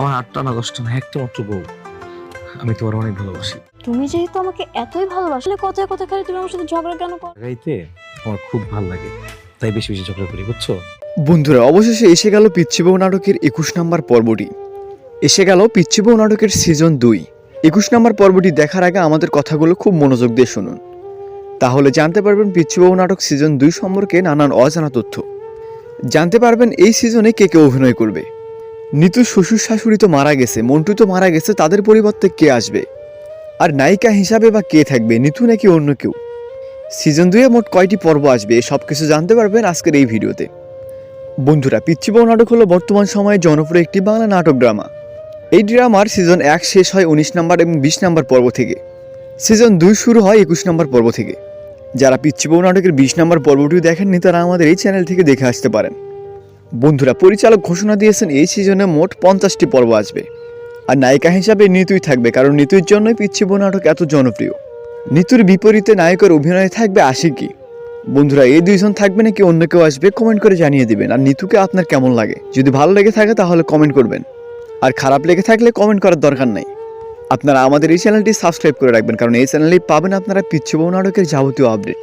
আমার 8টা না 10টা না একটা মাত্র বউ, আমি তোমার অনেক ভালোবাসি। তুমি যেহেতু আমাকে এতই ভালোবাসলে কথায় কথায় খালি তুমি আমার সাথে ঝগড়া কেন করো? গাইতে আমার খুব ভালো লাগে, তাই বেশি বেশি ঝগড়া করি, বুঝছো? বন্ধুরা, অবশেষে এসে গেল পিচ্চি বউ নাটকের 21 নম্বর পর্বটি। এসে গেল পিচ্চি বউ নাটকের সিজন 2। 21 নম্বর পর্বটি দেখার আগে আমাদের কথাগুলো খুব মনোযোগ দিয়ে শুনুন, তাহলে জানতে পারবেন পিচ্চি বউ নাটক সিজন 2 সম্পর্কে নানান অজানা তথ্য। জানতে পারবেন এই সিজনে কে কে অভিনয় করবে। নিতুর শ্বশুর শাশুড়ি তো মারা গেছে, মন্টু তো মারা গেছে, তাদের পরিবর্তে কে আসবে? আর নায়িকা হিসাবে বা কে থাকবে, নিতু নাকি অন্য কেউ? সিজন 2 মোট কয়টি পর্ব আসবে, সব কিছু জানতে পারবেন আজকের এই ভিডিওতে। বন্ধুরা, পিচ্চি বউ নাটক হলো বর্তমান সময়ে জনপ্রিয় একটি বাংলা নাটক ড্রামা। এই ড্রামার সিজন 1 শেষ হয় 19 নম্বর এবং 20 নম্বর পর্ব থেকে। সিজন 2 শুরু হয় 21 নম্বর পর্ব থেকে। যারা পিচ্চি বউ নাটকের 20 নম্বর পর্বটিও দেখেননি তারা আমাদের এই চ্যানেল থেকে দেখে আসতে পারেন। বন্ধুরা, পরিচালক ঘোষণা দিয়েছেন এই সিজনে মোট 50টি পর্ব আসবে। আর নায়িকা হিসাবে নিতুই থাকবে, কারণ নিতুর জন্যই পিচ্চি বউ নাটক এত জনপ্রিয়। নিতুর বিপরীতে নায়কের অভিনয়ে থাকবে আশিকি। বন্ধুরা, এই দুইজন থাকবে নাকি অন্য কেউ আসবে, কমেন্ট করে জানিয়ে দিবেন। আর নিতুকে আপনার কেমন লাগে, যদি ভালো লেগে থাকে তাহলে কমেন্ট করবেন, আর খারাপ লেগে থাকলে কমেন্ট করার দরকার নাই। আপনারা আমাদের এই চ্যানেলটি সাবস্ক্রাইব করে রাখবেন, কারণ এই চ্যানেলেই পাবেন আপনারা পিচ্চি বউ নাটকের যাবতীয় আপডেট।